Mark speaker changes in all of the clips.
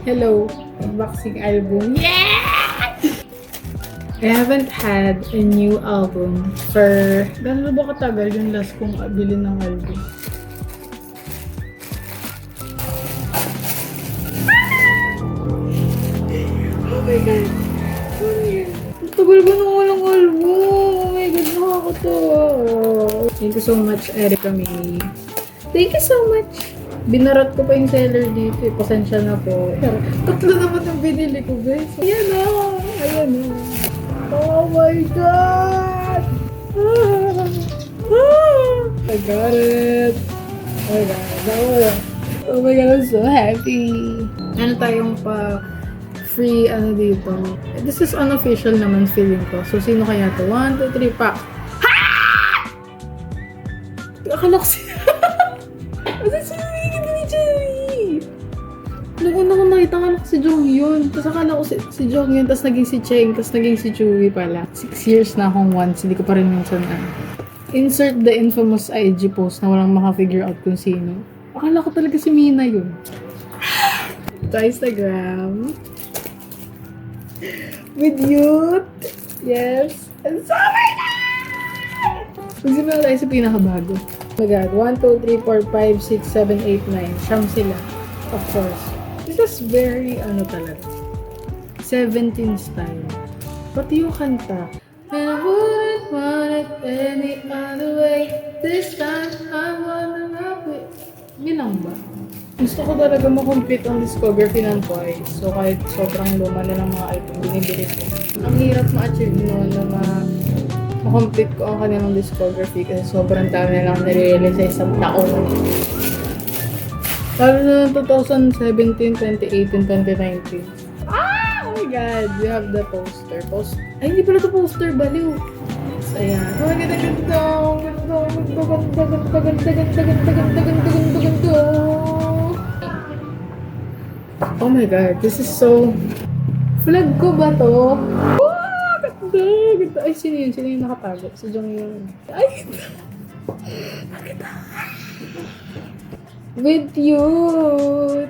Speaker 1: Hello, unboxing album. Yeah! I haven't had a new album for... Gano'n ba katagal yung last kong bilhin ng album? Oh my God! Oh my God! Tagal ba nung walang album? Oh my God, nakakatawa. Thank you so much, Erica May. Thank you so much. Binarat ko pa yung seller dito eh. Pasensya na po. Tatlo naman ang binili ko, guys. Ayan na! Ayan na! Oh my God! I got it! Oh my God! Oh my God, I'm so happy! Ano tayong free dito? This is unofficial naman feeling ko. So, sino kaya to? 1, 2, 3, pak! Ha! Akala ko siya. Naguna ko nakita ko si Jong yun. Tapos akala ko si Jong yun. Tapos naging si Cheng. Tapos naging si Chewie pala. 6 years na akong once. Hindi ko pa rin minsan insert the infamous IG post na walang maka-figure out kung sino. Akala ko talaga si Mina yun. Sa Instagram. With youth. Yes. And so excited! Magsimula tayo sa pinakabago. Oh my God. 1, 2, 3, 4, 5, 6, 7, 8, 9. Siyam sila. Of course. This is very, talaga. 17 style. Pati yung kanta. And I wouldn't want it any other way. This time, I wanna love it. Yun lang ba? Gusto ko talaga makompete ang discography ng Twice. So, kahit sobrang luma na ng mga item binibili ko. Ang hirap ma-achieve noon na makompete ko ang kanilang discography kasi sobrang dami na lang nire-release sa isang taon. Lalo na 2017, 2018, 2019. Ah! Oh my God! You have the poster. Ay, hindi pala ito poster. Baliw. So, ayan. Oh my God, ganda. Oh my God, this is so... Flag ko ba to? Oh, ganda. Ay, sino yun? Sino yung nakatago? Si Jong yun. Ay, ganda. Ganda. With youth.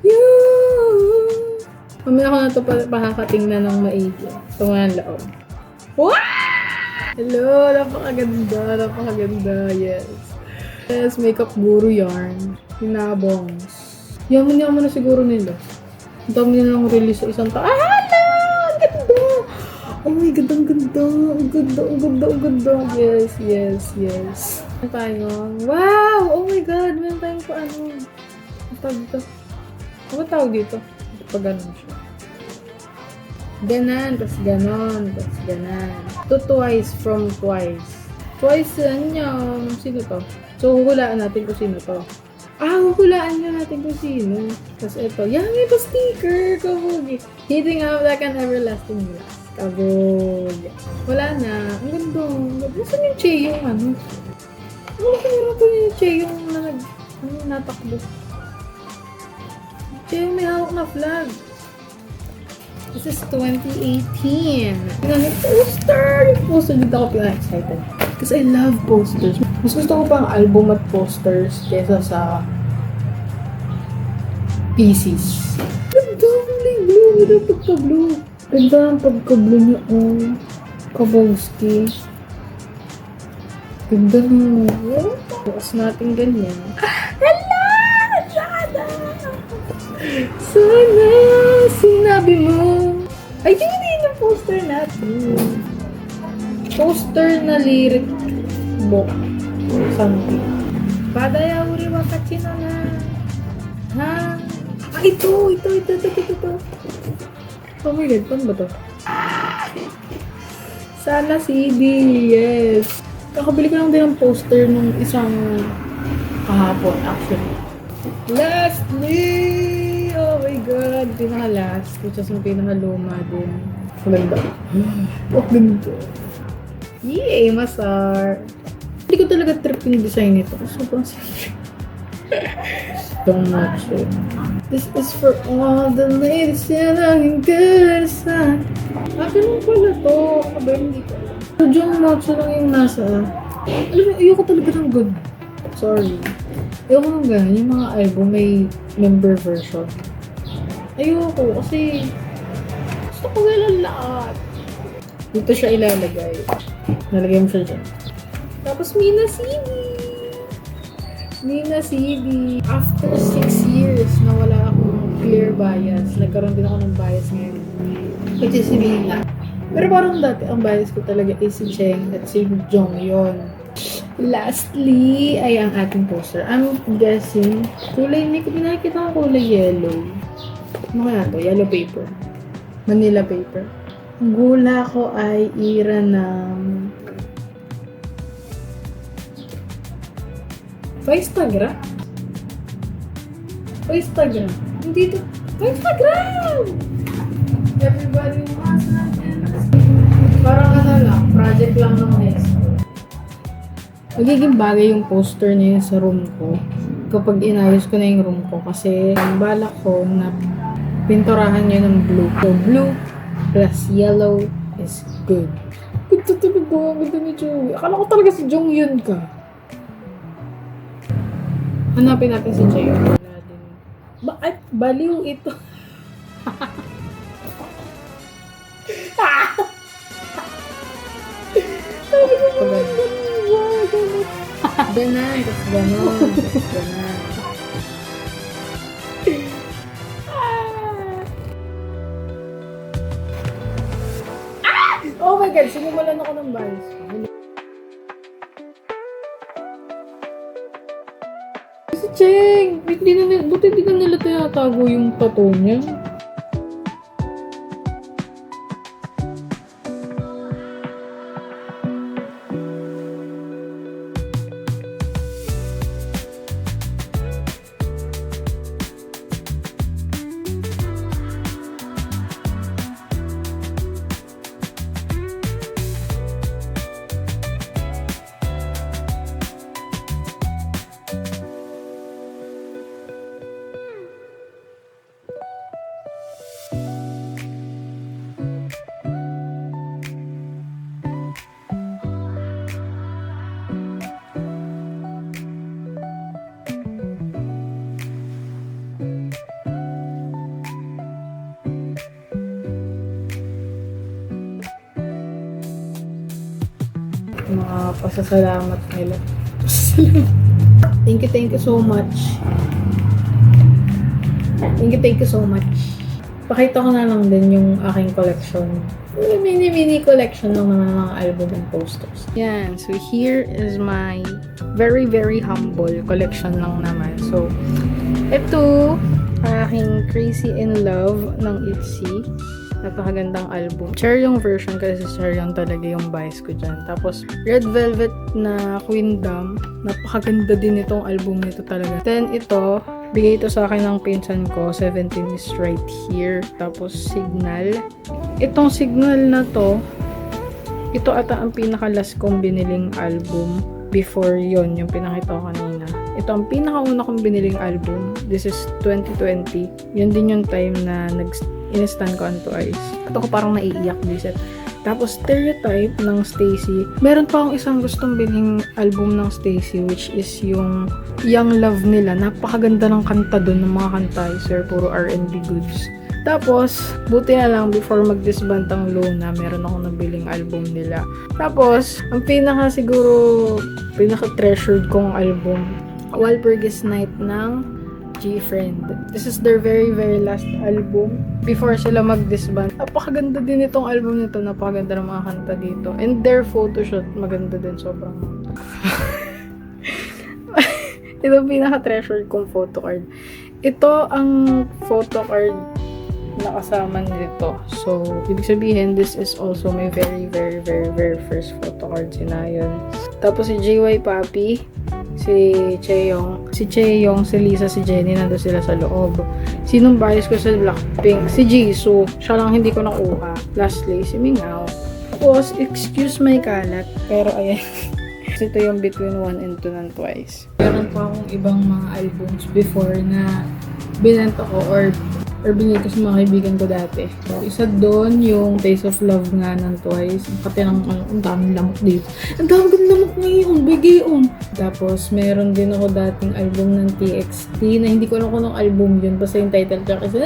Speaker 1: Youth. Mamaya ko na ito pakakatingnan ng maigi. Tumahan loob. Wow! Hello! Napakaganda. Napakaganda. Yes. Yes, makeup guru yarn. Hinabongs. Yaman na siguro nila. Ang dami nilang release sa isang taon. Ah, hala! Ang ganda! Oh my God, ang ganda. Ang ganda, ang ganda, ang ganda. Yes, yes, yes. Tayong, wow! Oh my God! Meron tayong Ang tawag dito? Ano tawag dito? Pag ganun siya. Ganan, tas ganon, tas ganan. To Twice from Twice. Twice yan. Sino to? So, huhulaan natin kung sino to. Huhulaan nyo natin kung sino. Tas ito. Yan, may pa sticker! Kabugi. Hitting out like an everlasting glass. Kabugi. Wala na. Ang ganda. Nasaan yung Che yung wala ko meron po yung Che yung natakbo. Che yung may hawak na flag. This is 2018. Tingnan yung poster! Yung poster, dito ako pinaka-excited. Kasi I love posters. Mas gusto ko pang album at posters kesa sa PCs. Ganda ang blue. Ganda ang pagka-blue. Ganda ang pagka-blue niya. Kabowski. Ganda nung bukas natin ganyan. Hala! Sana sinabi mo. Ay, yun yung poster natin. Poster na lyric book. Something. Padaya uri wakachi na na. Ha? Ito. Oh my God, paano ba to? Sana CD. Yes. Kakabili ko lang din ng poster nung isang kahapon, actually. Lastly! Oh my God! Pinaka-last. Which is yung pinaka-luma din. Maganda. Oh, ganda. Yay! Masar! Hindi ko talaga trip yung design nito. Sobrang simple. Don't much it. This is for all the ladies yan ang good. Ganun pala to. Abay, hindi ko alam. Yung matcha lang yung nasa. Alam mo, ayoko talaga ng good. Sorry. Ayoko ng gano'n. Yung mga album may member version. Ayoko kasi gusto ko gano'n lahat. Dito siya ilalagay. Nalagay mo siya dyan. Tapos Mina CD. Mina CD. After 6 years na wala akong clear bias, nagkaroon din ako ng bias ngayon. Which is si Mina. Pero parang dati, ang bias ko talaga is si Cheng at si Jonghyun. Lastly, ay ang ating poster. I'm guessing, kulay, hindi ko pinakita ang kulay yellow. Ano kaya to? Yellow paper. Manila paper. Ang gula ko ay ira ng Instagram. Instagram. Hindi to. Instagram! Everybody wants nothing. Parang ano lang, project lang ng high school. Magiging bagay yung poster niya sa room ko kapag inayos ko na yung room ko kasi ang balak ko na pinturahan niya ng blue. So, blue plus yellow is good. Ganda talaga. Ganda ni Joey. Akala ko talaga si Jonghyun ka. Hanapin natin si Jaehyun. Wala din. At baliw ito. Ganon. Tapos ganon. Tapos ganon. Oh my God, sinimulan ako ng bias. Si Cheng! Buti hindi na nila tinatago yung tattoo niya. Mga pasasalamat nila. Thank you so much. Thank you so much. Pakita ko na lang din yung aking collection. Mini collection ng mga album and posters. Yan. So, here is my very humble collection lang naman. So, ito, aking Crazy in Love ng ITZY. Napakagandang album. Chaeryeong version kasi Chaeryeong talaga yung bias ko dyan. Tapos, Red Velvet na Queendom. Napakaganda din itong album nito talaga. Then, ito, bigay ito sa akin ng pinsan ko. 17 is right here. Tapos, Signal. Itong Signal na to, ito ata ang pinaka-last kong biniling album. Before yon yung pinakita ko kanina. Ito ang pinakauna kong biniling album. This is 2020. Yun din yung time na in-stand ko on Twice. Ito ko parang naiiyak bisit. Tapos, Stereotype ng Stacey. Meron pa akong isang gustong biling album ng Stacey, which is yung Young Love nila. Napakaganda ng kanta dun, ng mga kanta. Sir, puro R&B goods. Tapos, buti na lang before mag-disband ang Luna, meron akong nabiling album nila. Tapos, ang pinaka-treasured kong album, Walpurgis Night ng G-Friend. This is their very last album before sila mag-disband. Napakaganda din itong album nito. Napakaganda ng mga kanta dito. And their photoshoot, maganda din sobrang. Ito ang pinaka-treasured kong photocard. Ito ang photocard na kasama nito. So, ibig sabihin, this is also my very first photocard. Sinayon. Tapos si JY Papi, si Chaeyoung, si Lisa, si Jennie, nandun sila sa loob. Sinong bias ko sa Blackpink? Si Jisoo. Siya lang hindi ko nakuha. Lastly, si Mingao. Tapos, excuse my kalat. Pero ayan. Ito yung Between 1 and 2 ng Twice. Meron pa akong ibang mga albums before na binenta ko or or binigay ko sa mga kaibigan ko dati. So, isa doon yung Taste of Love nga ng Twice. Pati ng, ang daming lamok dito. Ang daming lamok ngayon, bigay on. Tapos, meron din ako dating album ng TXT na hindi ko alam kung anong album yun. Basta yung title track is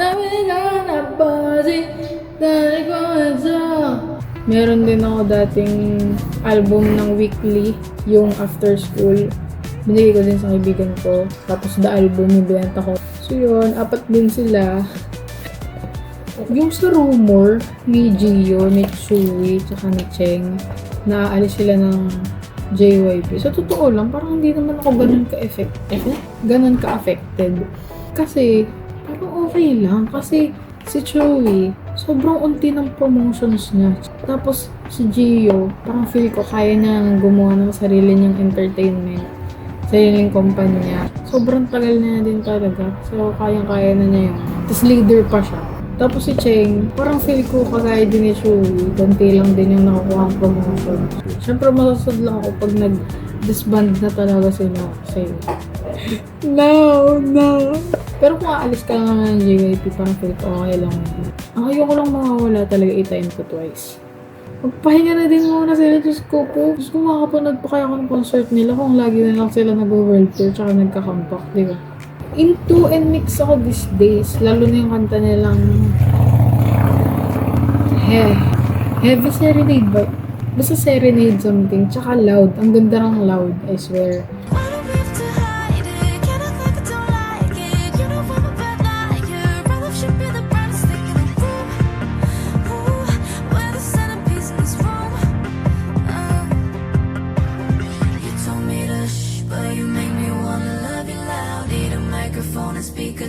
Speaker 1: meron din ako dating album ng Weekly, yung After School. Binigay ko din sa kaibigan ko. Tapos the album yung binenta ko. So yun, 4 din sila. Yung sa rumor ni Gio, ni Chewy, tsaka ni Cheng, na aalis sila ng JYP. Sa totoo lang, parang hindi naman ako ganun ka-affected. Kasi, parang okay lang. Kasi, si Chewy, sobrang unti ng promotions niya. Tapos, si Gio, parang feel ko kaya niya gumawa ng sarili niyang entertainment. Sariling kumpanya. Sobrang tagal na din talaga. So, kayang-kaya na niya yun. Tapos, leader pa siya. Tapos si Cheng, parang feel ko kagaya din ni Chewy. Ganti lang din yung nakukuha ang promotion. Siyempre, masasad lang ako pag nag-disband na talaga sila. Kasi, no. Pero kung aalis ka lang ng JYP, parang feel ko okay lang. Ang ayoko lang mawawala talaga i-time ko twice. Magpahinga na din muna sila, Diyos ko po. Diyos ko makapanood pa kaya ako ng concert nila kung lagi na lang sila nag-world tour tsaka nagka-comeback, di ba? Into and mix ako these days, lalo na yung kanta nilang Heavy Serenade ba? Basta Serenade something, tsaka Loud. Ang ganda ng Loud, I swear.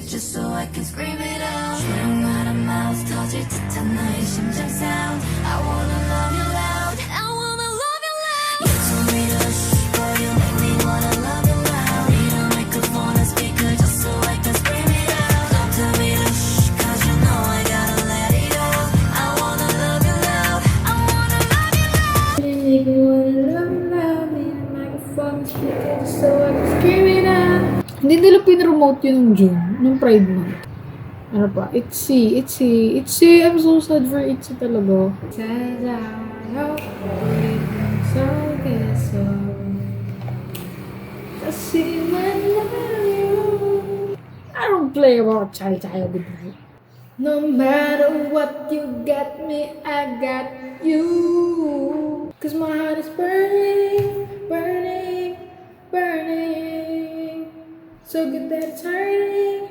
Speaker 2: Just so I can scream it out. Shouldn't got a mouth, touch it tonight. 심장 sound. I wanna love you loud. I wanna love you loud. You told me to shh, but you make me wanna love you loud. Need a microphone and speaker just so I can scream it out. Don't tell me to shh, 'cause you know I gotta let it out. I wanna love you loud. I wanna love you loud. You make me wanna love you loud. Need a microphone and speaker just so I can scream it out.
Speaker 1: Hindi nila pinromote yun ng June, nung Pride Month. Ano pa? Itzy. I'm so sad for Itzy talaga. I don't play about child good night. No matter what you got me, I got you. 'Cause my heart is burning. So good that it's hurting.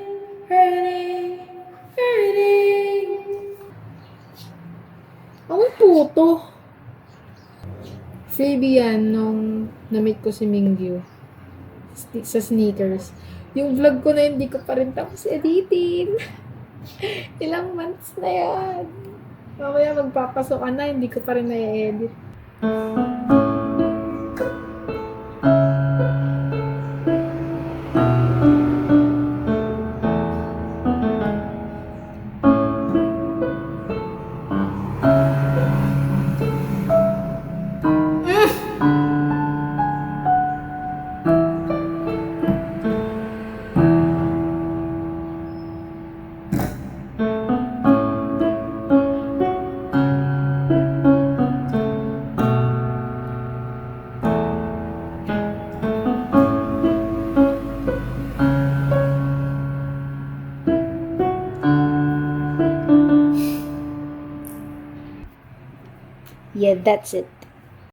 Speaker 1: Ang puto. Freebie yan nung na-meet ko si Mingyu sa sneakers. Yung vlog ko na hindi ko pa rin tapos editin. Ilang months na yan. Mamaya magpapasok ka na, hindi ko pa rin na-edit.
Speaker 2: Yeah, that's it.